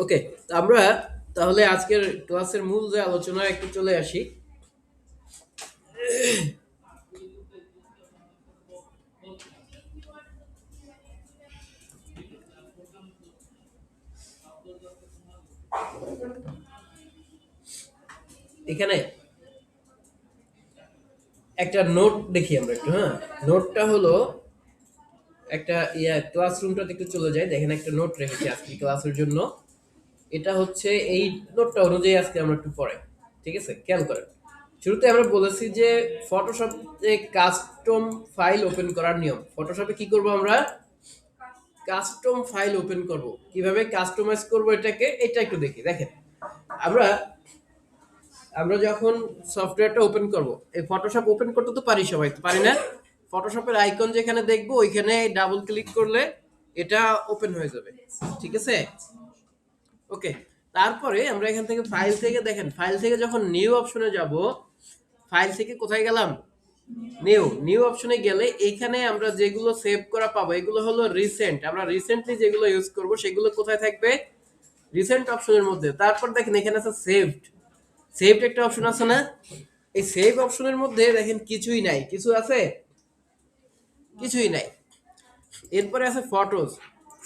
ওকে, আমরা তাহলে আজকের ক্লাসের মূল যে আলোচনা একটু চলে আসি। এখানে একটা নোট দেখি আমরা একটু। হ্যাঁ, নোটটা হলো একটা ক্লাসরুমটাতে একটু চলে যায়, দেখেন একটা নোট রেখেছি আজকে ক্লাসের জন্য। এটা হচ্ছে এই নোটটা অনুযায়ী আজকে আমরা একটু পড়াই। ঠিক আছে, খেয়াল করেন। শুরুতে আমরা বলেছি যে ফটোশপে কাস্টম ফাইল ওপেন করার নিয়ম। ফটোশপে কি করব আমরা? কাস্টম ফাইল ওপেন করব। কিভাবে কাস্টমাইজ করব এটাকে, এটা একটু দেখি। দেখেন, আমরা আমরা যখন সফটওয়্যারটা ওপেন করব, এই ফটোশপ ওপেন করতে তো পারি, সবাই তো পারি না? ফটোশপের আইকন যেখানে দেখবো ওইখানে ডাবল ক্লিক করলে এটা ওপেন হয়ে যাবে। ঠিক আছে, ওকে। তারপরে আমরা এখান থেকে ফাইল থেকে, দেখেন ফাইল থেকে যখন নিউ অপশনে যাব, ফাইল থেকে কোথায় গেলাম? নিউ। নিউ অপশনে গেলে এখানে আমরা যেগুলো সেভ করা পাবো এগুলো হলো রিসেন্ট। আমরা রিসেন্টলি যেগুলো ইউজ করব সেগুলো কোথায় থাকবে? রিসেন্ট অপশনের মধ্যে। তারপর দেখেন এখানে আছে সেভড। সেভড একটা অপশন আছে না? এই সেভ অপশনের মধ্যে দেখেন কিছুই নাই। কিছু আছে? কিছুই নাই। এরপরে আছে ফটোজ।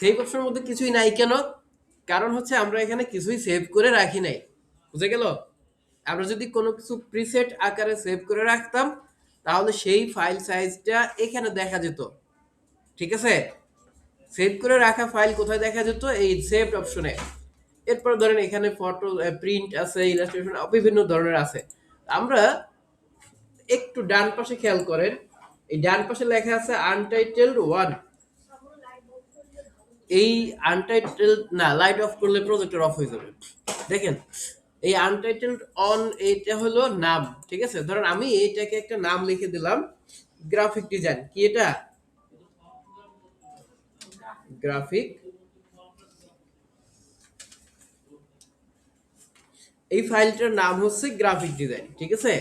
সেভ অপশনের মধ্যে কিছুই নাই কেন? কারণ হচ্ছে আমরা এখানে কিছুই সেভ করে রাখি নাই। বুঝে গেল? আমরা যদি কোনো কিছু প্রিসেট আকারে সেভ করে রাখতাম তাহলে সেই ফাইল সাইজটা এখানে দেখা যেত। ঠিক আছে, সেভ করে রাখা ফাইল কোথায় দেখা যেত? এই সেভড অপশনে। এরপর ধরেন এখানে ফটো, প্রিন্ট আছে, ইলাস্ট্রেশন, বিভিন্ন ধরনের আছে। আমরা একটু ডান পাশে খেয়াল করেন, এই ডান পাশে লেখা আছে আনটাইটেলড ওয়ান। এই আনটাইটেলড না, লাইট অফ করলে প্রজেক্টর অফ হয়ে যাবে। দেখেন এই আনটাইটেলড অন, এইটা হলো নাম। ঠিক আছে, ধরেন আমি এইটাকে একটা নাম লিখে দিলাম গ্রাফিক ডিজাইন। কি এটা? গ্রাফিক। এই ফাইলটার নাম হচ্ছে গ্রাফিক ডিজাইন। ঠিক আছে,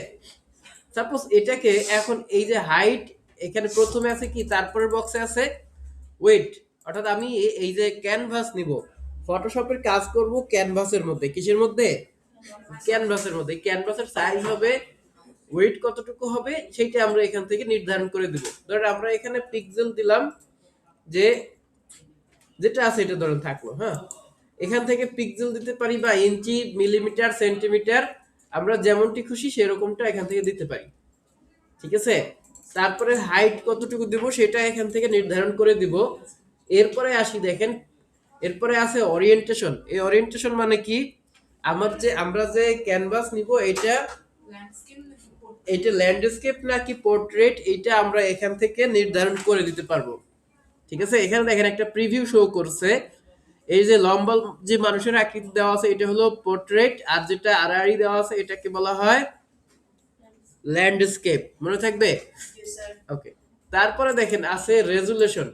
সাপোজ এটাকে এখন এই যে হাইট, এখানে প্রথমে আছে কি, তারপরের বক্সে আছে ওয়েট। অর্থাৎ আমি এই যে ক্যানভাস নিব, ফটোশপের কাজ করব ক্যানভাসের মধ্যে। কিসের মধ্যে? ক্যানভাসের মধ্যে। ক্যানভাসের সাইজ হবে, ওয়েট কতটুকু হবে সেটা আমরা এখান থেকে নির্ধারণ করে দেব। ধরেন আমরা এখানে পিক্সেল দিলাম, যে যেটা আছে এটা ধরেন থাকলো। হ্যাঁ, এখান থেকে পিক্সেল দিতে পারি বা ইঞ্চি, মিলিমিটার, সেন্টিমিটার, আমরা যেমনটি খুশি সেরকমটা এখান থেকে দিতে পারি। ঠিক আছে, তারপরে হাইট কতটুকু দিব সেটা এখান থেকে নির্ধারণ করে দিব। এরপরে আসি, দেখেন এরপরে আছে ওরিয়েন্টেশন। এই ওরিয়েন্টেশন মানে কি? আমরা যে ক্যানভাস নিব এটা, এটা ল্যান্ডস্কেপ নাকি পোর্ট্রেট, এটা আমরা এখান থেকে নির্ধারণ করে দিতে পারবো। ঠিক আছে, এখানে দেখেন একটা প্রিভিউ শো করছে। এই যে লম্বা যে মানুষের আকৃতি দেওয়া আছে এটা হলো পোর্ট্রেট, আর যেটা আড়াআড়ি দেওয়া আছে এটাকে বলা হয় ল্যান্ডস্কেপ। মনে থাকবে? ওকে। তারপরে দেখেন আছে রেজুলেশন।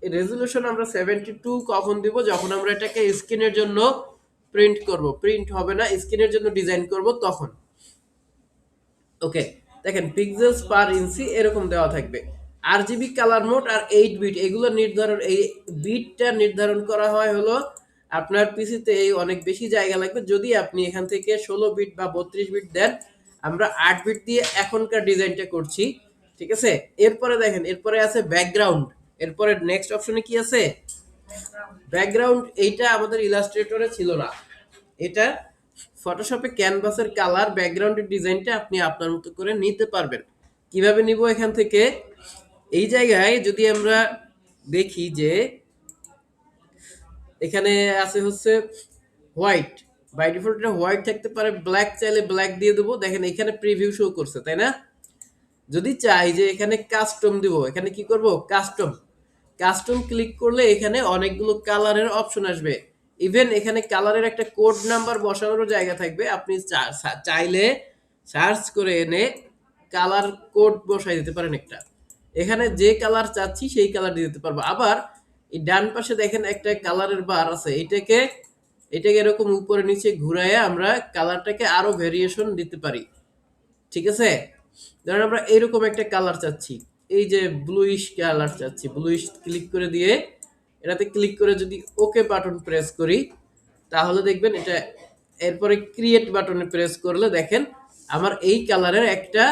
এই রেজুলেশন আমরা 72 কখন দিব? যখন আমরা এটাকে স্ক্রিনের জন্য প্রিন্ট করব। প্রিন্ট হবে না, স্ক্রিনের জন্য ডিজাইন করব তখন। ওকে, দেখেন পিক্সেলস পার ইঞ্চি এরকম দেওয়া থাকবে। আরজিবি কালার মোড আর 8 বিট, এগুলো নির্ধারণ, এই বিটটা নির্ধারণ করা হয় হলো আপনার পিসিতে এই অনেক বেশি জায়গা লাগবে যদি আপনি এখান থেকে 16 বিট বা 32 বিট দেন। আমরা 8 বিট দিয়ে এখনকার ডিজাইনটা করছি। ঠিক আছে, এরপরে দেখেন এরপরে আছে ব্যাকগ্রাউন্ড। এরপরে নেক্সট অপশনে কি আছে? ব্যাকগ্রাউন্ড। এইটা আমাদের ইলাস্ট্রেটরে ছিল না, এটা ফটোশপে ক্যানভাসের কালার, ব্যাকগ্রাউন্ডের ডিজাইনটা আপনি আপনার মতো করে নিতে পারবেন। কিভাবে নিব? এখান থেকে এই জায়গায় যদি আমরা দেখি যে এখানে আছে হচ্ছে হোয়াইট, বাই ডিফল্ট এটা হোয়াইট থাকতে পারে, ব্ল্যাক চাইলে ব্ল্যাক দিয়ে দেবো। দেখেন এখানে প্রিভিউ শো করছে, তাই না? যদি চাই যে এখানে কাস্টম দিব, এখানে কি করব? কাস্টম। কাস্টম ক্লিক করলে এখানে অনেকগুলো কালারের অপশন আসবে। ইভেন এখানে কালারের একটা কোড নাম্বার বসানোর জায়গা থাকবে। আপনি চাইলে সার্চ করে এনে কালার কোড বসাই দিতে পারেন একটা। এখানে যে কালার চাচ্ছি সেই কালার দিয়ে দিতে পারবো। আবার এই ডান পাশে দেখেন একটা কালারের বার আছে, এটাকে এরকম উপরে নিচে ঘুরাইয়া আমরা কালারটাকে আরো ভেরিয়েশন দিতে পারি। ঠিক আছে, ধরেন আমরা এইরকম একটা কালার চাচ্ছি, এই যে ব্লুইশ কালার চাচ্ছি, ব্লুইশ ক্লিক করে দিয়ে এটাতে ক্লিক করে যদি ওকে বাটন প্রেস করি তাহলে দেখবেন এটা, এরপরে ক্রিয়েট বাটনে প্রেস করলে দেখেন আমার এই কালারের একটা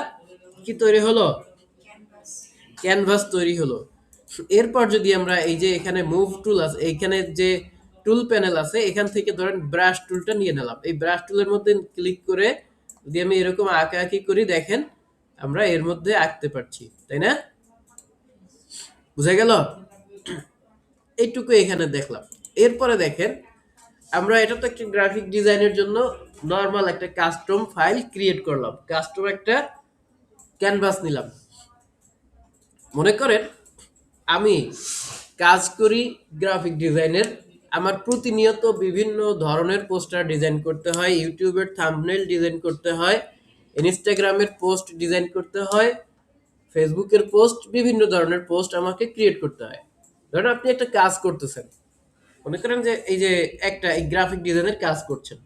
কি তৈরি হলো, ক্যানভাস তৈরি হলো। এরপর যদি আমরা এই যে এখানে মুভ টুল আছে, এইখানে যে টুল প্যানেল আছে, এখান থেকে ধরেন ব্রাশ টুলটা নিয়ে নিলাম, এই ব্রাশ টুলের মধ্যে ক্লিক করে যদি আমি এরকম আঁকাআঁকি করি দেখেন আমরা এর মধ্যে আঁকতে পারছি, তাই না? বুঝা গেল? এইটুকু এখানে দেখলাম। এরপরে দেখেন আমরা এটা তো একটা গ্রাফিক ডিজাইনের জন্য নর্মাল একটা কাস্টম ফাইল ক্রিয়েট করলাম, কাস্টম একটা ক্যানভাস নিলাম। মনে করেন আমি কাজ করি গ্রাফিক ডিজাইনের, আমার প্রতিনিয়ত বিভিন্ন ধরনের পোস্টার ডিজাইন করতে হয়, ইউটিউবের থাম্বনেল ডিজাইন করতে হয়, ইনস্টাগ্রামের পোস্ট ডিজাইন করতে হয়, ফেসবুকের পোস্ট, বিভিন্ন ধরনের পোস্ট আমাকে ক্রিয়েট করতে হয়। ধরেন আপনি একটা কাজ করতেছেন, মনে করেন যে এই যে একটা এই গ্রাফিক ডিজাইনের কাজ করছেন,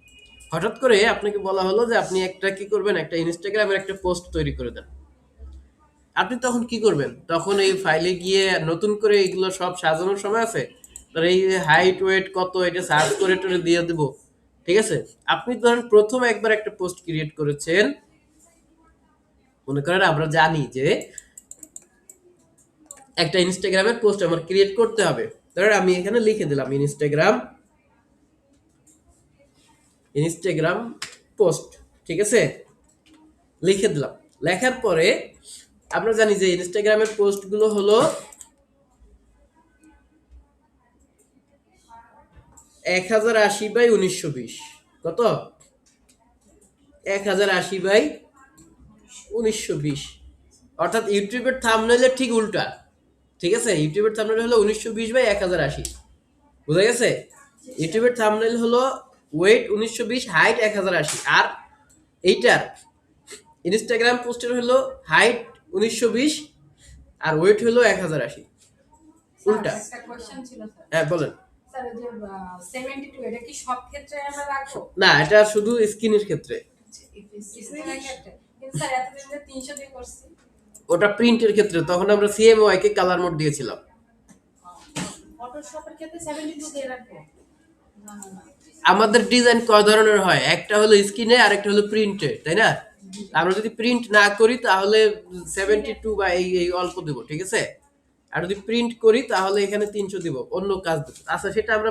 হঠাৎ করে আপনাকে বলা হলো যে আপনি একটা কি করবেন, একটা ইনস্টাগ্রামের একটা পোস্ট তৈরি করে দেন। আপনি তখন কি করবেন? তখন এই ফাইলে গিয়ে নতুন করে এগুলো সব সাজানোর সময় আছে? তার এই হাইট ওয়েট কত এটা সার্চ করে টরে দিয়ে দেব, ঠিক আছে? আপনি ধরেন প্রথম একবার একটা পোস্ট ক্রিয়েট করেছেন, মনে করেন আমরা জানি যে একটা ইনস্টাগ্রামের পোস্ট আমার ক্রিয়েট করতে হবে, ধরেন আমি এখানে লিখে দিলাম ইনস্টাগ্রাম পোস্ট, ঠিক আছে? লিখে দিলাম। লেখার পরে আমরা জানি যে ইনস্টাগ্রামের পোস্টগুলো হলো 1080x1920। কত? 1080x1920, অর্থাৎ ইউটিউবের থাম্বনেলের ঠিক উল্টা, ঠিক আছে? ইউটিউবের থাম্বনেল হলো 1920x1080, বুঝা গেছে? ইউটিউবের থাম্বনেল হলো ওয়েট 1920, হাইট 1080, আর এইটার ইনস্টাগ্রাম পোস্টের হলো হাইট 1920 আর ওয়েট হলো 1080, উল্টা। একটা কোশ্চেন ছিল স্যার। হ্যাঁ বলেন। স্যার এই যে 72 এটা কি সব ক্ষেত্রে আমরা রাখবো? না, এটা শুধু স্ক্রিনের ক্ষেত্রে, স্ক্রিনের ক্ষেত্রে। কিন্তু স্যার এতদিন যে 300 দিয়ে করছি। ওটা প্রিন্টের ক্ষেত্রে তখন আমরা সিএমওয়াই কে কালার মোড দিয়েছিলাম। ফটোশপের ক্ষেত্রে 72 দিয়ে রাখবো? না না না। আমাদের ডিজাইন কয় ধরনের হয়, একটা হলো স্ক্রিনে আর একটা হলো প্রিন্টে, তাই না? আমরা যদি প্রিন্ট না করি তাহলে 72 বা এই অল্প দেব, ঠিক আছে? আর যদি প্রিন্ট করি তাহলে এখানে 300 দিব, অন্য কাজ দেব। আচ্ছা, সেটা আমরা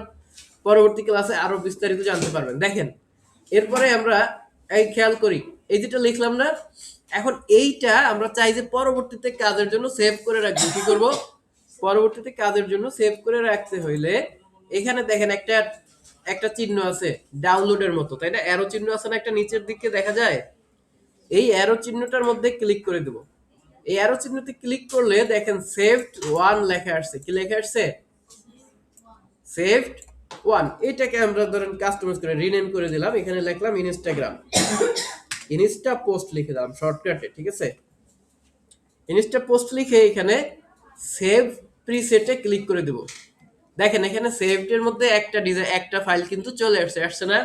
পরবর্তী ক্লাসে আরো বিস্তারিত জানতে পারবেন। দেখেন এরপরে আমরা এই খেয়াল করি, এই যেটা লিখলাম না, এখন এইটা আমরা চাই যে পরবর্তীতে কাজের জন্য সেভ করে রাখবো। কি করব? পরবর্তীতে কাজের জন্য সেভ করে রাখতে হইলে এখানে দেখেন একটা একটা চিহ্ন আছে ডাউনলোডের মতো, তাই না? অ্যারো চিহ্ন আছে না একটা নিচের দিকে দেখা যায়, এই অ্যারো চিহ্নটার মধ্যে ক্লিক করে দেব। এই অ্যারো চিহ্নতে ক্লিক করলে দেখেন সেভড ওয়ান লেখা আসছে। কি লেখা আসছে? Saved one. এটাকে আমরা ধরেন কাস্টমাইজ করে রিনেম করে দিলাম, এখানে লিখলাম ইনস্টাগ্রাম, ইনস্টা পোস্ট লিখে দিলাম শর্টকাটে, ঠিক আছে? ইনস্টা পোস্ট লিখে এখানে সেভ প্রিসেটে ক্লিক করে দেব। দেখেন এখানে সেভড এর মধ্যে একটা ডিজাইন, একটা ফাইল কিন্তু চলে আসছে না?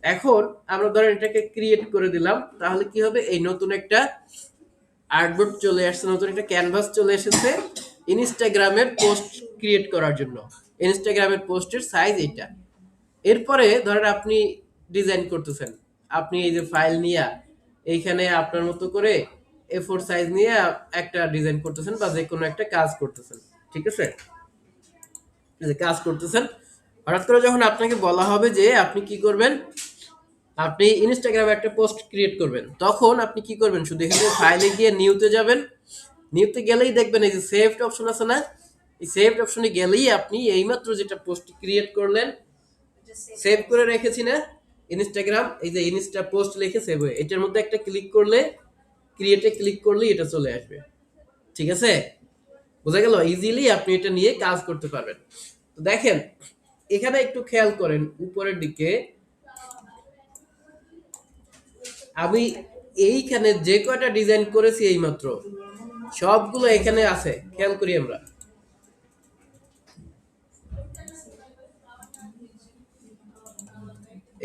এখন আমরা ধরেন এটাকে ক্রিয়েট করে দিলাম, তাহলে কি হবে? এই নতুন একটা আর্টবোর্ড চলে আসছে, নতুন একটা ক্যানভাস চলে এসেছে ইনস্টাগ্রামের পোস্ট ক্রিয়েট করার জন্য। ইনস্টাগ্রামের পোস্টের সাইজ এইটা। এরপরে ধরেন আপনি ডিজাইন করতেছেন, আপনি এই যে ফাইল নিয়ে এইখানে আপনার মতো করে A4 সাইজ নিয়ে একটা ডিজাইন করতেছেন বা যে কোনো একটা কাজ করতেছেন, ঠিক আছে? এই যে কাজ করতেছেন, হঠাৎ করে যখন আপনাকে বলা হবে যে আপনি কি করবেন, আপনি ইনস্টাগ্রামে একটা পোস্ট ক্রিয়েট করবেন, তখন আপনি কি করবেন? শুধু এখানে ফাইলে গিয়ে নিউতে যাবেন, নিউতে গেলেই দেখবেন এই যে সেভড অপশন আছে না, এই সেভড অপশনে গেলেই আপনি এইমাত্র যেটা পোস্ট ক্রিয়েট করলেন, সেভ করে রেখেছি না ইনস্টাগ্রাম, এই যে ইনস্টা পোস্ট লিখে সেভ হয়ে, এটার মধ্যে একটা ক্লিক করলে, ক্রিয়েটে ক্লিক করলে এটা চলে আসবে, ঠিক আছে? বোঝা গেল? ইজিলি আপনি এটা নিয়ে কাজ করতে পারবেন। তো দেখেন এখানে একটু খেয়াল করেন উপরের দিকে, আমি এইখানে যে কয়টা ডিজাইন করেছি এইমাত্র সবগুলো এখানে আছে, খেয়াল করি আমরা।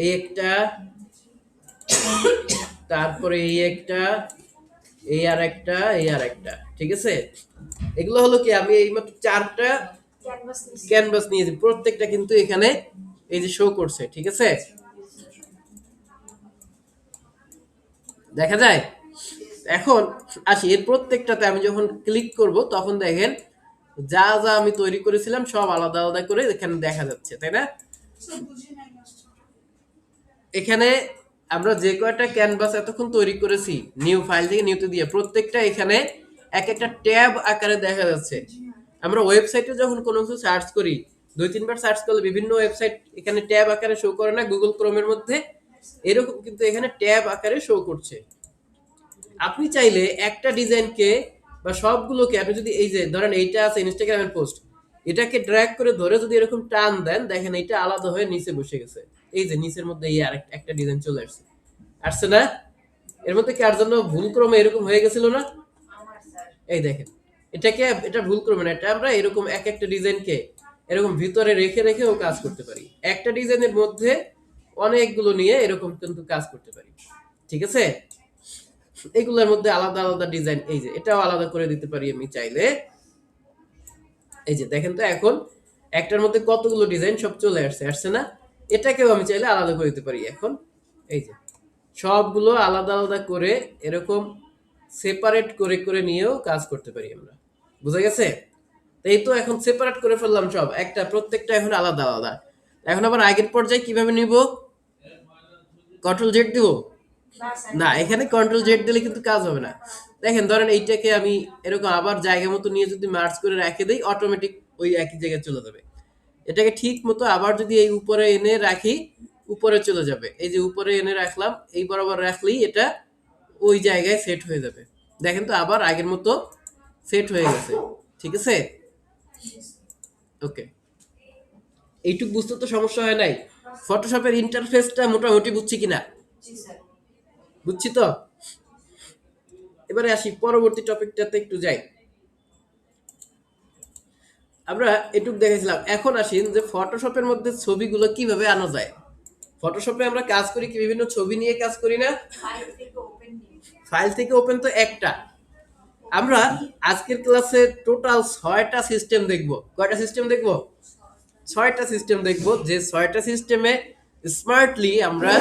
এই একটা, তারপরে এই একটা, এই আর একটা, এই আর একটা, ঠিক আছে? এগুলো হলো কি আমি এইমাত্র চারটা ক্যানভাস নিছি। ক্যানভাস নিয়েছি, প্রত্যেকটা কিন্তু এখানে এই যে শো করছে, ঠিক আছে, দেখা যায়। এখন আসি এর প্রত্যেকটাতে আমি যখন ক্লিক করব তখন দেখেন যা যা আমি তৈরি করেছিলাম সব আলাদা আলাদা করে এখানে দেখা যাচ্ছে, তাই না? এখানে আমরা যে কয়টা ক্যানভাস এতক্ষণ তৈরি করেছি নিউ ফাইল থেকে নিউতে দিয়ে, প্রত্যেকটা এখানে এক একটা ট্যাব আকারে দেখা যাচ্ছে। আমরা ওয়েবসাইটে যখন কোনো কিছু সার্চ করি, 2-3 বার সার্চ করলে বিভিন্ন ওয়েবসাইট এখানে ট্যাব আকারে শো করে না গুগল ক্রোমের মধ্যে, এরকম কিন্তু এখানে ট্যাব আকারে শো করছে। আপনি চাইলে একটা ডিজাইনকে বা সবগুলোকে আপনি যদি এই যে ধরেন এইটা আছে ইনস্টাগ্রামের পোস্ট, এটাকে ড্র্যাগ করে ধরে যদি এরকম টান দেন দেখেন এটা আলাদা হয়ে নিচে বসে গেছে। এই যে নিচের মধ্যে এই আর একটা ডিজাইন চলে আসছে, আসছে না? এর মধ্যে কার জন্য ভুল ক্রমে এরকম হয়ে গেছিল না? আমার স্যার এই দেখেন, এটাকে এটা ভুল ক্রমে না, এটা আমরা এরকম এক একটা ডিজাইনকে এরকম ভিতরে রেখে রেখেও কাজ করতে পারি। একটা ডিজাইনের মধ্যে অনেকগুলো নিয়ে এরকম কিন্তু কাজ করতে পারি, ঠিক আছে? এগুলোর মধ্যে আলাদা আলাদা ডিজাইন, এই যে এটাও আলাদা করে দিতে পারি আমি চাইলে। এই যে দেখেন তো এখন একটার মধ্যে কতগুলো ডিজাইন সব চলে আসছে, আসছে না? এটাকেও আমি চাইলে আলাদা করে দিতে পারি এখন। এই যে সবগুলো আলাদা আলাদা করে এরকম সেপারেট করে করে নিয়েও কাজ করতে পারি আমরা, বুঝা গেছে? তো এই তো এখন সেপারেট করে ফেললাম সব, একটা প্রত্যেকটা এখন আলাদা আলাদা। এখন আবার আগের পর্যায়ে কিভাবে নিব? কন্ট্রোল জেড দিব? না স্যার না, এখানে কন্ট্রোল জেড দিলে কিন্তু কাজ হবে না। দেখেন ধরেন এইটাকে আমি এরকম আবার জায়গা মতো নিয়ে যদি মার্জ করে রেখে দেই অটোমেটিক ওই একই জায়গায় চলে যাবে। এটাকে ঠিক মতো আবার যদি এই উপরে এনে রাখি উপরে চলে যাবে। এই যে উপরে এনে রাখলাম, এই বরাবর রাখলেই এটা ওই জায়গায় সেট হয়ে যাবে। দেখেন তো আবার আগের মতো সেট হয়ে গেছে, ঠিক আছে? ওকে, এইটুক বুঝতে তো সমস্যা হয় নাই। ফটোশপের ইন্টারফেসটা মোটামুটি বুঝছি কিনা? জি স্যার বুঝছি তো। এবারে আসি পরবর্তী টপিকটাতে একটু যাই। আমরা এটুক দেখেছিলাম, এখন আসি যে ফটোশপের মধ্যে ছবিগুলো কিভাবে আনা যায়। ফটোশপে আমরা কাজ করি কি বিভিন্ন ছবি নিয়ে কাজ করি না? ফাইল থেকে ওপেন নিয়ে ফাইল থেকে ওপেন তো একটা। আমরা আজকের ক্লাসে টোটাল 6টা সিস্টেম দেখব। কয়টা সিস্টেম দেখব? 6টা সিস্টেম দেখব, যে 6টা সিস্টেমে স্মার্টলি আমরা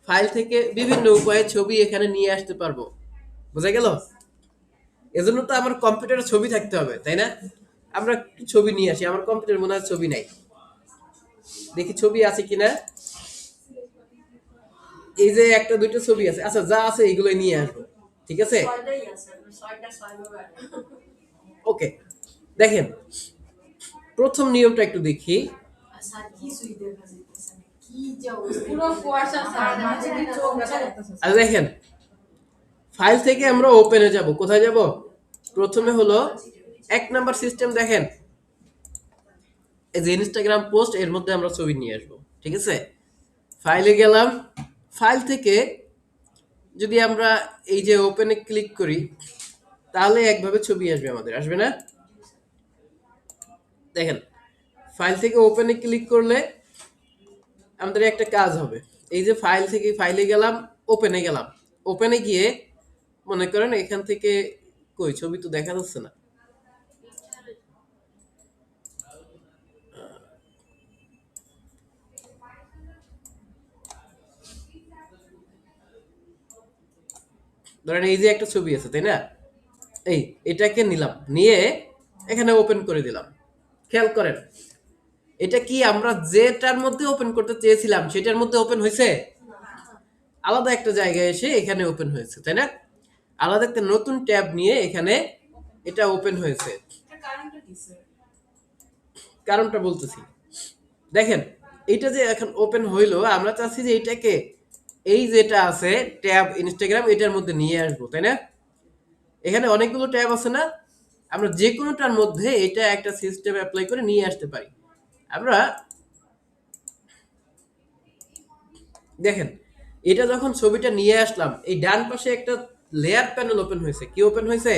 ফাইল থেকে বিভিন্ন উপায়ে ছবি এখানে নিয়ে আসতে পারবো। বোঝা গেল? এজন্য তো আমার কম্পিউটারে ছবি থাকতে হবে, তাই না? আমরা একটু ছবি নিয়ে আসি, আমার কম্পিউটার মনে হয় ছবি নাই, দেখি ছবি আছে কিনা। এই যে একটা দুইটা ছবি আছে, আচ্ছা যা আছে এইগুলোই নিয়ে আসবো, ঠিক আছে? ছয়টাই আছে ছয়টা ছয়ভাবে ওকে, দেখেন প্রথম নিয়মটা একটু দেখি। স্যার কিছুই দেখা যাইতেছে না কি যে অবস্থা পুরো কুয়াশা স্যার মাঝে কি চোখ ব্যথা করতেছে আর দেখেন ফাইল থেকে আমরা ওপেনে যাব, কোথায় যাব? প্রথমে হলো 1 নাম্বার সিস্টেম, দেখেন এই যে ইনস্টাগ্রাম পোস্ট, এর মধ্যে আমরা ছবি নিয়ে আসবো, ঠিক আছে? ফাইলে গেলাম, ফাইল থেকে যদি আমরা এই যে ওপেনে ক্লিক করি তাহলে একভাবে ছবি আসবে আমাদের, আসবে না? দেখেন ফাইল থেকে ওপেনে ক্লিক করলে আমাদের একটা কাজ হবে। এই যে ফাইল থেকে ফাইলে গেলাম, ওপেনে গেলাম, ওপেনে গিয়ে মনে করেন এখান থেকে কই ছবি তো দেখা যাচ্ছে না। ধরেন এই যে একটা ছবি আছে, তাই না? এই এটাকে নিলাম, নিয়ে এখানে ওপেন করে দিলাম। খেয়াল করেন এটা কি আমরা যেটার মধ্যে ওপেন করতে চেয়েছিলাম সেটার মধ্যে ওপেন হয়েছে? আলাদা একটা জায়গায় এসে এখানে ওপেন হয়েছে, তাই না? আলাদা একটা নতুন ট্যাব নিয়ে এখানে এটা ওপেন হয়েছে। কারণটা কি স্যার কারণটা বলতেছি, দেখেন এইটা যে এখন ওপেন হইলো, আমরা চাচ্ছি যে এইটাকে এই যেটা আছে ট্যাব ইনস্টাগ্রাম এটার মধ্যে নিয়ে আসবো, তাই না? এখানে অনেকগুলো ট্যাব আছে না, আমরা যে কোনোটার মধ্যে এটা একটা সিস্টেম অ্যাপ্লাই করে নিয়ে আসতে পারি। আমরা দেখেন এটা যখন ছবিটা নিয়ে আসলাম, এই ডান পাশে একটা লেয়ার প্যানেল ওপেন হয়েছে। কি ওপেন হয়েছে?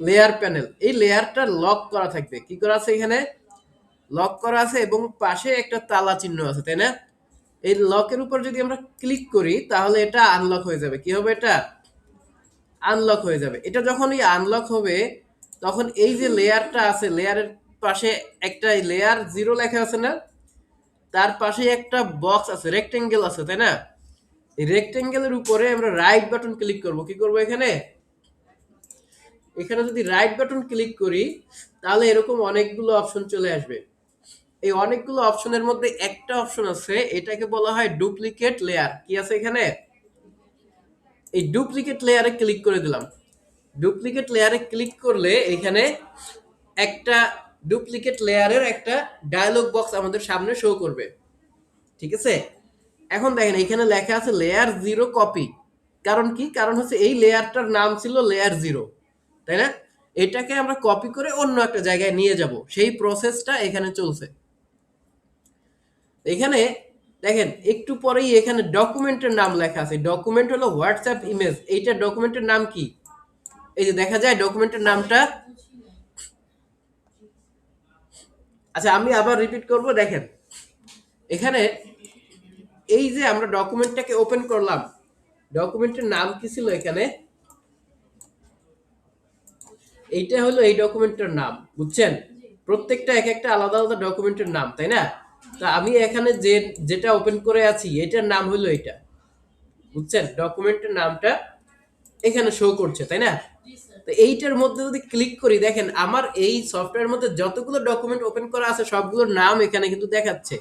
Layer panel. এই লেয়ারটা লক করা থাকবে, কি করা আছে এখানে? লক করা আছে, এবং পাশে একটা তালা চিহ্ন আছে, তাই না? এই লকের উপর যদি আমরা ক্লিক করি তাহলে এটা আনলক হয়ে যাবে। কি হবে? এটা আনলক হয়ে যাবে। এটা যখন এই আনলক হবে তখন এই যে লেয়ারটা আছে লেয়ারের পাশে একটা লেয়ার 0 লেখা আছে না, তার পাশে একটা বক্স আছে, রেক্টেঙ্গেল আছে, তাই না? এই রেক্টেঙ্গেলের উপরে আমরা রাইট বাটন ক্লিক করব। কি করব এখানে? এখানে যদি রাইট বাটন ক্লিক করি তাহলে এরকম অনেকগুলো অপশন চলে আসবে। এই অনেকগুলো অপশনের মধ্যে একটা অপশন আছে, এটাকে বলা হয় ডুপ্লিকেট লেয়ার। কি আছে এখানে? এই ডুপ্লিকেট লেয়ারে ক্লিক করে দিলাম। ডুপ্লিকেট লেয়ারে ক্লিক করলে এখানে একটা ডুপ্লিকেট লেয়ারের একটা ডায়লগ বক্স আমাদের সামনে শো করবে, ঠিক আছে? এখন দেখেন এখানে লেখা আছে লেয়ার 0 কপি। কারণ কি? কারণ হচ্ছে এই লেয়ারটার নাম ছিল লেয়ার 0, তাই না? এটাকে আমরা কপি করে অন্য একটা জায়গায় নিয়ে যাব, সেই প্রসেসটা এখানে চলছে। এখানে দেখেন একটু পরেই এখানে ডকুমেন্টের নাম লেখা আছে। ডকুমেন্ট হলো হোয়াটসঅ্যাপ ইমেজ। এইটা ডকুমেন্টের নাম কি? এই যে দেখা যায় ডকুমেন্টের নামটা। আচ্ছা আমি আবার রিপিট করব, দেখেন এখানে এই যে আমরা ডকুমেন্টটাকে ওপেন করলাম, ডকুমেন্টের নাম কি ছিল এখানে? এইটা হলো এই ডকুমেন্টের নাম, বুঝছেন? প্রত্যেকটা এক একটা আলাদা আলাদা ডকুমেন্টের নাম, তাই না? তা আমি এখানে যেটা ওপেন করে আছি এটার নাম হলো এটা, বুঝছেন? ডকুমেন্টের নামটা এখানে শো করছে, তাই না? তো এইটার মধ্যে যদি ক্লিক করি, দেখেন আমার এই সফটওয়্যারের মধ্যে যতগুলো ডকুমেন্ট ওপেন করা আছে সবগুলোর নাম এখানে কিন্তু দেখাচ্ছে।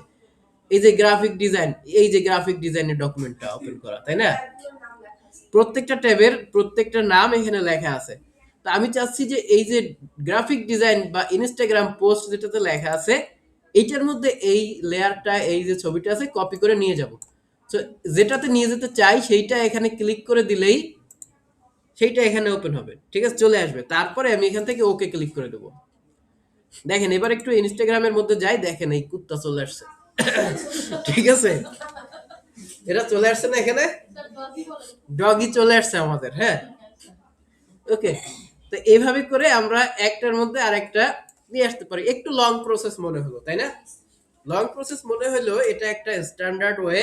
এই যে গ্রাফিক ডিজাইন, এই যে গ্রাফিক ডিজাইনের ডকুমেন্টটা ওপেন করা, তাই না? প্রত্যেকটা ট্যাবের প্রত্যেকটা নাম এখানে লেখা আছে। তা আমি চাচ্ছি যে এই যে গ্রাফিক ডিজাইন বা ইনস্টাগ্রাম পোস্ট যেটাতে লেখা আছে এইটার মধ্যে এই লেয়ারটা, এই যে ছবিটা আছে, কপি করে নিয়ে যাব। তো যেটাতে নিয়ে যেতে চাই সেইটা এখানে ক্লিক করে দিলেই সেইটা এখানে ওপেন হবে, ঠিক আছে? চলে আসবে। তারপরে আমি এখান থেকে ওকে ক্লিক করে দেবো। দেখেন এবার একটু ইনস্টাগ্রামের মধ্যে যাই, দেখেন এই কুত্তা চলে আসছে। ঠিক আছে, এরা চলে আসছে না এখানে, ডগি চলে আসছে আমাদের। হ্যাঁ, ওকে। তো এইভাবে করে আমরা একটার মধ্যে আরেকটা নিয়ে আসতে পারি। একটু লং প্রসেস মনে হলো, তাই না? লং প্রসেস মনে হলো, এটা একটা স্ট্যান্ডার্ড ওয়ে।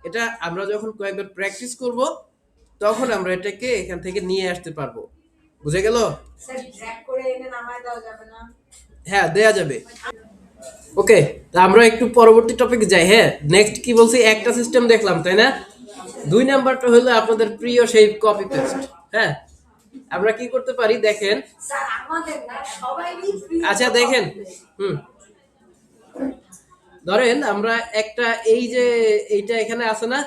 এটা আমরা যখন কয়েকবার প্র্যাকটিস করব তখন আমরা এটাকে এখান থেকে নিয়ে আসতে পারবো। বুঝে গেল? স্যার ড্র্যাগ করে এনে নামায় দেওয়া যাবে না? হ্যাঁ, দেয়া যাবে। ওকে, তা আমরা একটু পরবর্তী টপিকে যাই। হ্যাঁ, নেক্সট কি বলছি? একটা সিস্টেম দেখলাম, তাই না? 2 নাম্বারটা হলো আপনাদের প্রিয় সেই কপি পেস্ট। হ্যাঁ, আমরা কি করতে পারি দেখেন। স্যার আমাদের না সবাইরই প্রিয়। আচ্ছা দেখেন, ধরেন আমরা একটা এই যে এইটা এখানে আছে না,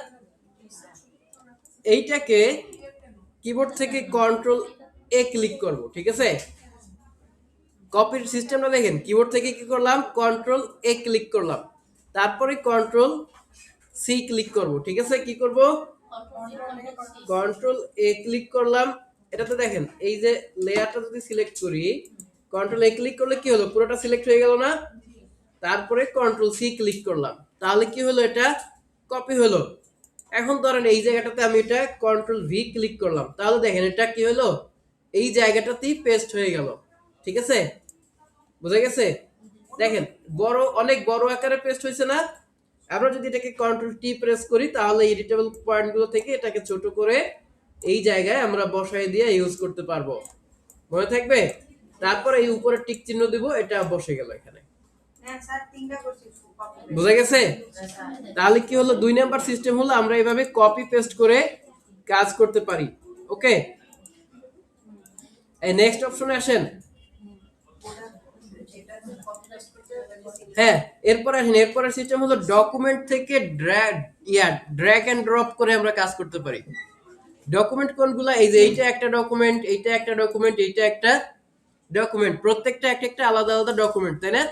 এইটাকে কিবোর্ড থেকে কন্ট্রোল এ ক্লিক করব, ঠিক আছে? কপির সিস্টেমটা দেখেন, কিবোর্ড থেকে কি করলাম? কন্ট্রোল এ ক্লিক করলাম, তারপরে কন্ট্রোল সি ক্লিক করব, ঠিক আছে? কি করব? কন্ট্রোল এ ক্লিক করলাম। এটাতে দেখেন এই যে লেয়ারটা যদি সিলেক্ট করি, কন্ট্রোল এ ক্লিক করলে কি হলো? পুরোটা সিলেক্ট হয়ে গেল না? তারপরে কন্ট্রোল সি ক্লিক করলাম, তাহলে কি হলো? এটা কপি হলো। এখন ধরেন এই জায়গাটাতে আমি এটা কন্ট্রোল ভি ক্লিক করলাম, তাহলে দেখেন এটা কি হলো? এই জায়গাটাতেই পেস্ট হয়ে গেল, ঠিক আছে? বুঝা গেছে? দেখেন বড়, অনেক বড় আকারে পেস্ট হয়েছে না? আমরা যদি এটাকে কন্ট্রোল টি প্রেস করি তাহলে এডিটেবল পয়েন্টগুলো থেকে এটাকে ছোট করে এই জায়গায় আমরা বসায় দিয়ে ইউজ করতে পারবো। মনে থাকবে? তারপর এই উপরে টিক চিহ্ন দিব, এটা বসে গেল এখানে। হ্যাঁ স্যার তিনটা করছি কপি। বুঝা গেছে? তাহলে কি হলো? 2 নাম্বার সিস্টেম হলো আমরা এইভাবে কপি পেস্ট করে কাজ করতে পারি। ওকে, এই নেক্সট অপশনে আসেন। হ্যাঁ, এরপর আসেন। এরপরের সিস্টেম হলো ডকুমেন্ট থেকে ড্র্যাগ এন্ড ড্রপ করে আমরা কাজ করতে পারি। ডকুমেন্ট কোনগুলা? এই যে এইটা একটা ডকুমেন্ট, এইটা একটা ডকুমেন্ট, এইটা একটা ডকুমেন্ট, প্রত্যেকটা একটা একটা আলাদা আলাদা ডকুমেন্ট, তাই না?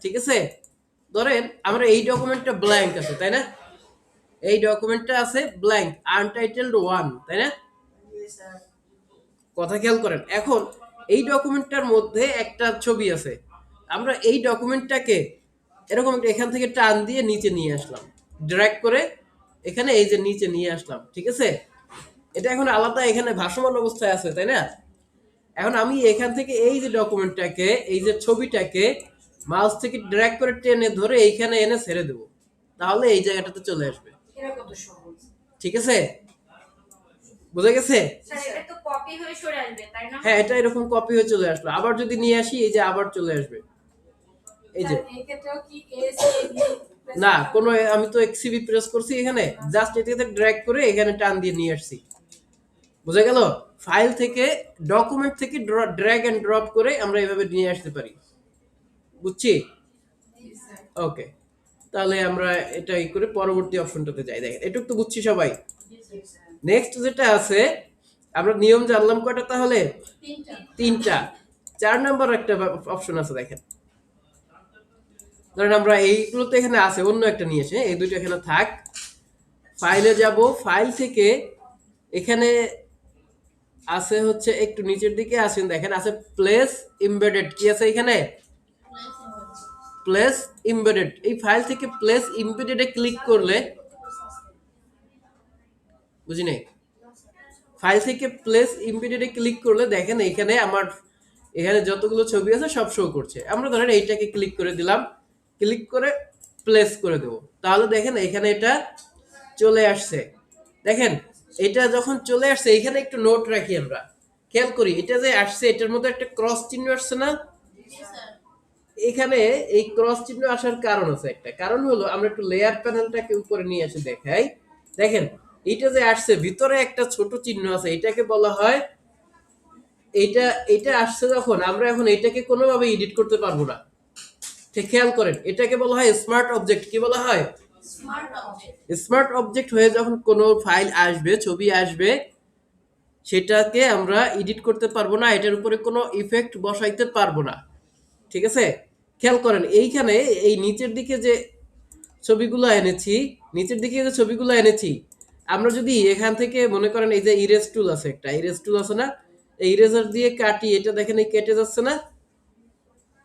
ঠিক আছে, ধরেন আমরা এই ডকুমেন্টটা ব্ল্যাঙ্ক আছে, তাই না? এই ডকুমেন্টটা আছে ব্ল্যাঙ্ক, আনটাইটেলড 1, তাই না? কথা খেয়াল করেন। এখন এই ডকুমেন্টটার মধ্যে একটা ছবি আছে, আমরা এই ডকুমেন্টটাকে এরকম এখান থেকে টান দিয়ে নিচে নিয়ে আসলাম, ড্র্যাগ করে এখানে এই যে নিচে নিয়ে আসলাম, ঠিক আছে? এটা এখন আলাদা এখানে ভাসমান অবস্থায় আছে, তাই না? এখন আমি এখান থেকে এই যে ডকুমেন্টটাকে, এই যে ছবিটাকে মাউস থেকে ড্র্যাগ করে টেনে ধরে এইখানে এনে ছেড়ে দেবো, তাহলে এই জায়গাটাতে চলে আসবে, এটা কত সহজ। ঠিক আছে? বুঝা গেছে? স্যার এটা তো কপি হয়ে সরে আসবে তাই না? হ্যাঁ, এটা এরকম কপি হয়ে চলে আসলো। আবার যদি নিয়ে আসি, এই যে আবার চলে আসবে। এই যে এক্ষেত্রেও কি এসএবি না কোনো আমি তো এক্সিবি প্রেস করছি এখানে, জাস্ট এটাতে ড্র্যাগ করে এখানে টান দিয়ে নিয়ে আসছি, বুঝা গেল? ফাইল থেকে ডকুমেন্ট থেকে ড্র্যাগ এন্ড ড্রপ করে আমরা এভাবে নিয়ে আসতে পারি, বুঝছি? ওকে, তাহলে আমরা এটা ই করে পরবর্তী অপশনটাতে যাই। দেখেন এটুক তো বুঝছি সবাই। নেক্সট যেটা আছে, আমরা নিয়ম জানলাম কয়টা তাহলে? তিনটা। 4 নাম্বার একটা অপশন আছে, দেখেন ধরেন আমরা এইগুলো তো এখানে আছে, অন্য একটা নিয়ে এসে এই দুটো এখানে থাক, ফাইলে যাব, ফাইল থেকে এখানে আছে হচ্ছে একটু নিচের দিকে আসেন, দেখেন আছে প্লেস এমবেডেড, কি আছে এখানে? Place embedded. এই ফাইল থেকে প্লেস এমবেডেড এ ক্লিক করলে, বুঝিনি, ফাইল থেকে প্লেস এমবেডেড এ ক্লিক করলে দেখেন এখানে আমার এখানে যতগুলো ছবি আছে সব শো করছে। আমরা ধরেন এইটাকে ক্লিক করে দিলাম, ক্লিক করে প্লেস করে দেব, তাহলে দেখেন এখানে এটা চলে আসছে। দেখেন এটা যখন চলে আসছে, এখানে একটু নোট রাখি আমরা, খেয়াল করি এটা যে আসছে এটার মধ্যে একটা ক্রস চিহ্ন আসছে না? এখানে এই ক্রস চিহ্ন আসার কারণ আছে, একটা কারণ হলো আমরা একটু লেয়ার প্যানেলটাকে উপরে নিয়ে এসে দেখাই। দেখেন এটা যে আসছে ভিতরে একটা ছোট চিহ্ন আছে, এটাকে বলা হয়, এটা এটা আসছে যখন আমরা এখন এটাকে কোনোভাবে এডিট করতে পারবো না। ঠিক খেয়াল করেন, এটাকে বলা হয় স্মার্ট অবজেক্ট। কি বলা হয়? স্মার্ট অবজেক্ট হয়ে যখন কোনো ফাইল আসবে, ছবি আসবে, সেটাকে আমরা এডিট করতে পারবো না, এটার উপরে কোনো ইফেক্ট বসাইতে পারবো না। ঠিক আছে, খেয়াল করেন এইখানে এই নিচের দিকে যে ছবিগুলো এনেছি, নিচের দিকে যে ছবিগুলো এনেছি, আমরা যদি এখান থেকে মনে করেন এই যে ইরেজ টুল আছে, একটা ইরেজ টুল আছে না, এই ইরেজার দিয়ে কাটি, এটা দেখেন এই কেটে যাচ্ছে না,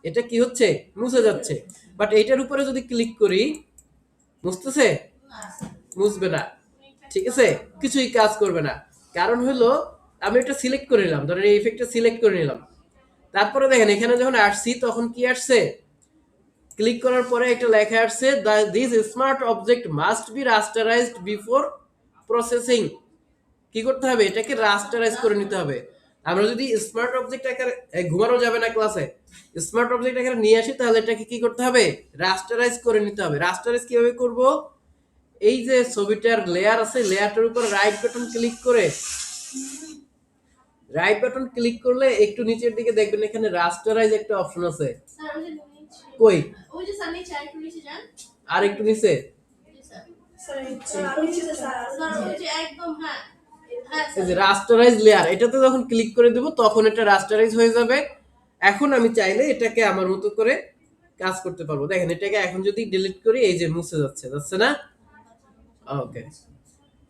এটা কি হচ্ছে? মুছে যাচ্ছে। বাট এইটার উপরে যদি ক্লিক করি, মুছতেছে? মুছবে না, ঠিক আছে, কিছুই কাজ করবে না। কারণ হলো আমি এটা সিলেক্ট করে নিলাম, ধরেন এই ইফেক্টটা সিলেক্ট করে নিলাম, তারপরে দেখেন এখানে যখন আসছি তখন কি আসছে, ক্লিক করার পরে একটা লেখা আসছে, this smart object must be rasterized before processing. কি করতে হবে? এটাকে রাস্টারাইজ করে নিতে হবে। আমরা যদি স্মার্ট অবজেক্ট আকারে ঘুমানো যাবে না ক্লাসে, স্মার্ট অবজেক্ট আকারে নিয়ে আসি, তাহলে এটাকে কি করতে হবে? রাস্টারাইজ করে নিতে হবে। রাস্টারাইজ কিভাবে করব? এই যে ছবিটার লেয়ার আছে, লেয়ারটার উপর রাইট বাটন ক্লিক করে, রাইট বাটন ক্লিক করলে একটু নিচের দিকে দেখবেন এখানে রাস্টারাইজ একটা অপশন আছে। কই? ওই যে সামনে চার একটু নিচে যান, আর একটু নিচে, এই যে রাস্টারাইজ লেয়ার, এটাতে যখন ক্লিক করে দেব তখন এটা রাস্টারাইজ হয়ে যাবে। এখন আমি চাইলে এটাকে আমার মতো করে কাজ করতে পারবো। দেখেন এটাকে এখন যদি ডিলিট করি, এই যে মুছে যাচ্ছে, যাচ্ছে না? ওকে,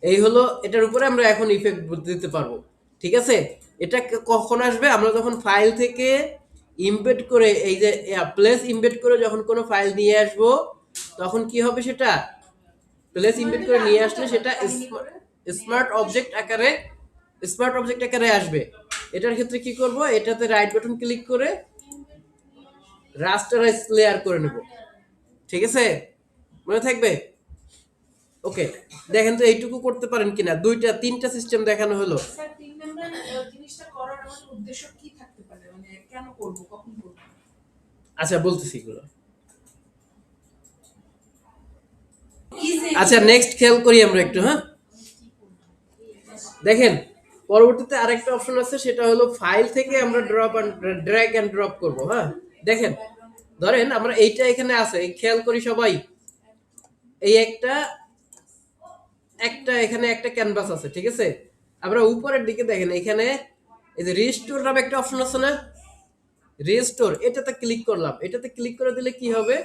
এই হলো এটার উপরে আমরা এখন ইফেক্ট দিতে পারবো। ঠিক আছে, এটা কখন আসবে? আমরা যখন ফাইল থেকে ইমবেড করে, এই যে প্লেস ইমবেড করে যখন কোনো ফাইল নিয়ে আসব, তখন কি হবে? সেটা প্লেস ইমবেড করে নিয়ে আসলে সেটা স্মার্ট অবজেক্ট আকারে, স্মার্ট অবজেক্ট আকারে আসবে। এটার ক্ষেত্রে কি করব? এটাতে রাইট বাটন ক্লিক করে রাস্টারাইজ লেয়ার করে নেব। ঠিক আছে, মনে থাকবে? ওকে, দেখেন তো এইটুকু করতে পারেন কিনা। দুইটা তিনটা সিস্টেম দেখানো হলো। স্যার 3 নাম্বার জিনিসটা করার আমাদের উদ্দেশ্য কি থাকতে পারে, মানে কেন করব, কখন করব? আচ্ছা বলতেছি এগুলো। আচ্ছা নেক্সট খেয়াল করি আমরা একটু, হ্যাঁ দেখেন পরবর্তীতে আরেকটা অপশন আছে, সেটা হলো ফাইল থেকে আমরা ড্র্যাগ এন্ড ড্রপ করব। হ্যাঁ দেখেন, ধরেন আমরা এইটা এখানে আছে, খেয়াল করি সবাই, এই একটা একটা এখানে একটা ক্যানভাস আছে, ঠিক আছে, আমরা উপরের দিকে দেখেন এখানে এই যে রিস্টোর নামে একটা অপশন আছে না, রিস্টোর, এটাতে ক্লিক করলাম। এটাতে ক্লিক করে দিলে কি হবে?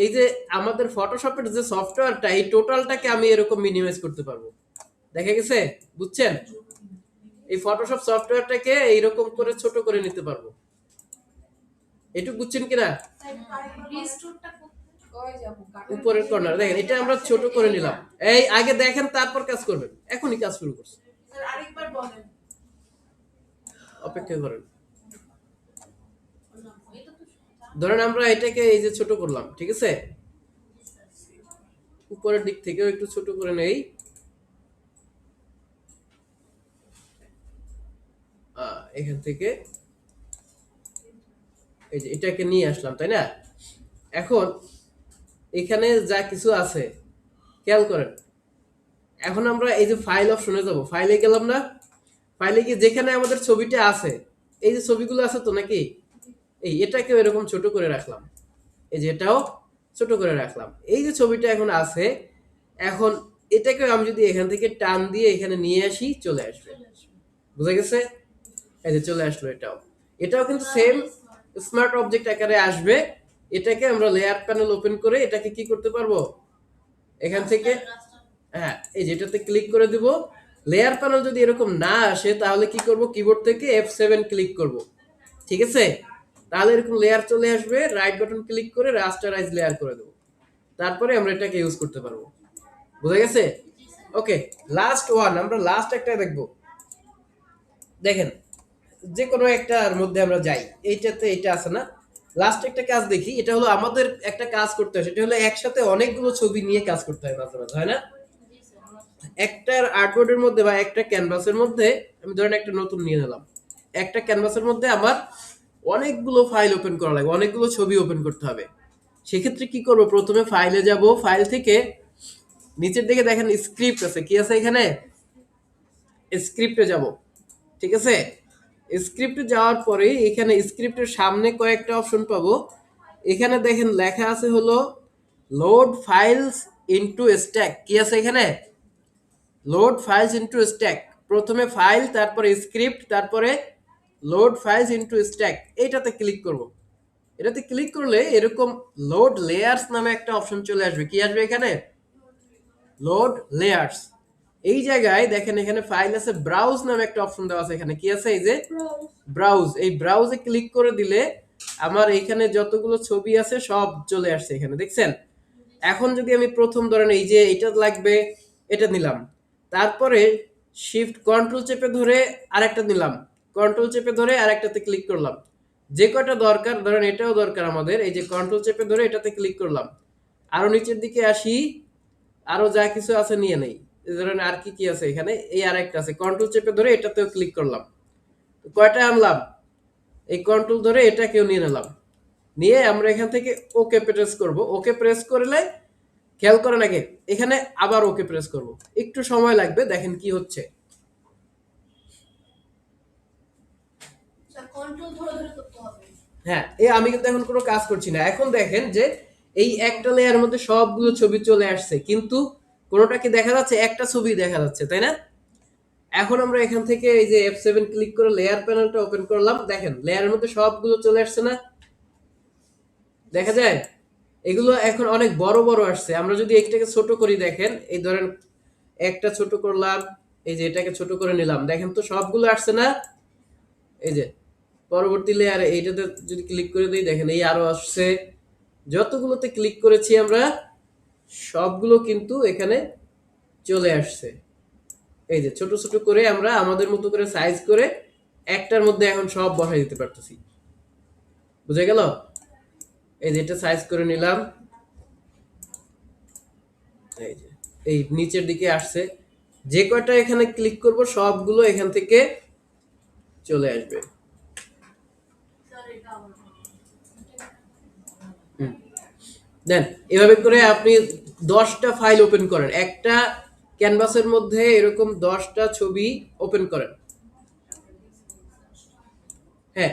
এই যে আমাদের ফটোশপের যে সফটওয়্যারটা, এই টোটালটাকে আমি এরকম মিনিমাইজ করতে পারবো। দেখা গেছে? বুঝছেন? এই ফটোশপ সফটওয়্যারটাকে এইরকম করে ছোট করে নিতে পারবো। এটুকু বুঝছেন কিনা? উপরের কর্নার দেখেন, এটা আমরা ছোট করে নিলাম। এই আগে দেখেন তারপর কাজ করবেন, এখনই কাজ শুরু করছে। আরেকবার বলেন, অপেক্ষা করেন। ধরেন আমরা এটাকে এই যে ছোট করলাম, ঠিক আছে, উপরের দিক থেকেও একটু ছোট করে নেই। এখান থেকে এই যে এটাকে নিয়ে আসলাম, তাই না? এখন এখানে যা কিছু আছে খেয়াল করেন, এখন আমরা এই যে ফাইল অপশনে যাব, ফাইলে গেলাম না, ফাইলে গিয়ে যেখানে আমাদের ছবিটা আছে, এই যে ছবিগুলো আছে তো নাকি, এই এটাকেও এরকম ছোট করে রাখলাম, এই যে এটাও ছোট করে রাখলাম, এই যে ছবিটা এখন আছে, এখন এটাকে আমি যদি এখান থেকে টান দিয়ে এখানে নিয়ে আসি চলে আসবে, বুঝা গেছে? এই যে চলে আসলো, এটাও এটাও কিন্তু সেম স্মার্ট অবজেক্ট আকারে আসবে। এটাকে আমরা লেয়ার প্যানেল ওপেন করে এটাকে কি করতে পারবো, এখান থেকে, হ্যাঁ এই যেটাতে ক্লিক করে দিব। লেয়ার প্যানেল যদি এরকম না আসে তাহলে কি করব, কিবোর্ড থেকে F7 ক্লিক করব, ঠিক আছে? তাহলে এরকম লেয়ার চলে আসবে, রাইট বাটন ক্লিক করে রাস্টারাইজ লেয়ার করে দেব, তারপরে আমরা এটাকে ইউজ করতে পারবো। বুঝা গেছে? ওকে, লাস্ট ওয়ান, আমরা লাস্ট একটা দেখব। দেখেন, যে কোনো একটার মধ্যে আমরা যাই, এইটাতে এটা আছে না, লাস্ট একটা কাজ দেখি। এটা হলো আমাদের একটা কাজ করতে হয়, সেটা হলো একসাথে অনেকগুলো ছবি নিয়ে কাজ করতে হয় মাঝে মাঝে, হয় না? একটা আর্টবোর্ডের মধ্যে বা একটা ক্যানভাসের মধ্যে, আমি ধরেন একটা নতুন নিয়ে নিলাম, একটা ক্যানভাসের মধ্যে আমার অনেকগুলো ফাইল ওপেন করা লাগবে, অনেকগুলো ছবি ওপেন করতে হবে। সেক্ষেত্রে কি করব, প্রথমে ফাইলে যাব, ফাইল থেকে নিচের দিকে দেখেন স্ক্রিপ্ট আছে, কি আছে এখানে, স্ক্রিপ্টে যাব, ঠিক আছে? স্ক্রিপ্টে যাওয়ার পরে এখানে স্ক্রিপ্টের সামনে কয়েকটা অপশন পাবো, এখানে দেখেন লেখা আছে হলো লোড ফাইলস ইনটু স্ট্যাক, কি আছে এখানে, লোড ফাইলস ইনটু স্ট্যাক। প্রথমে ফাইল, তারপরে স্ক্রিপ্ট, তারপরে লোড ফাইলস ইনটু স্ট্যাক, এইটাতে ক্লিক করব। এটাতে ক্লিক করলে এরকম লোড লেয়ার্স নামে একটা অপশন চলে আসবে, কি আসবে এখানে, লোড লেয়ার্স। এই জায়গায় দেখেন এখানে ফাইল আছে, ব্রাউজ নামে একটা অপশন দেওয়া আছে, এখানে কি আছে, এই যে ব্রাউজ, এই ব্রাউজে ক্লিক করে দিলে আমার এখানে যতগুলো ছবি আছে সব চলে আসছে এখানে, দেখছেন? এখন যদি আমি প্রথম ধরেন এই যে এটা লাগবে, এটা নিলাম, তারপরে শিফট কন্ট্রোল চেপে ধরে আরেকটা নিলাম, কন্ট্রোল চেপে ধরে আরেকটাতে ক্লিক করলাম, যে কয়টা দরকার, ধরেন এটাও দরকার আমাদের, এই যে কন্ট্রোল চেপে ধরে এটাতে ক্লিক করলাম, আরো নিচের দিকে আসি, আরো যা কিছু আছে নিয়ে নেই, এই ধরেন আর কি কি আছে এখানে, এই আরেকটা আছে, কন্ট্রোল চেপে ধরে এটাতেও ক্লিক করলাম, কয়টা আনলাম, এই কন্ট্রোল ধরে এটাকেও নিয়ে নিলাম, নিয়ে আমরা এখান থেকে ওকে প্রেস করব। ওকে প্রেস করলে খেয়াল করেন আগে এখানে আবার ওকে প্রেস করব, একটু সময় লাগবে, দেখেন কি হচ্ছে। কন্ট্রোল ধরে ধরে করতে হবে। হ্যাঁ, এই আমি কিন্তু এখন কোনো কাজ করছি না, এখন দেখেন যে এই একটা লেয়ারের মধ্যে সবগুলো ছবি চলে আসছে, কিন্তু কোনোটা কি দেখা যাচ্ছে, একটা ছবি দেখা যাচ্ছে, তাই না? এখন আমরা এখান থেকে এই যে F7 ক্লিক করে লেয়ার প্যানেলটা ওপেন করলাম, দেখেন লেয়ারের মধ্যে সবগুলো চলে আসছে না, দেখা যায়? এগুলো এখন অনেক বড় বড় আসছে। আমরা যদি একটাকে ছোট করি, দেখেন এই ধরেন একটা ছোট করলাম, এই যে এটাকে ছোট করে নিলাম, দেখেন তো সবগুলো আসছে না? এই যে পরবর্তী লেয়ারে এইটাতে যদি ক্লিক করে দিই, দেখেন এই আরো আসছে, যতগুলোতে ক্লিক করেছি আমরা সবগুলো কিন্তু এখানে চলে আসছে। এই যে ছোট ছোট করে আমরা আমাদের মতো করে সাইজ করে একটার মধ্যে এখন সব বসাই দিতে পারতেছি, বুঝা গেল? এই যে এটা সাইজ করে নিলাম, এই যে এই নিচের দিকে আসছে, যে কয়টা এখানে ক্লিক করব সবগুলো এখান থেকে চলে আসবে। দেন এভাবে করে আপনি 10টা ফাইল ওপেন করেন, একটা ক্যানভাসের মধ্যে এরকম 10টা ছবি ওপেন করেন। হ্যাঁ,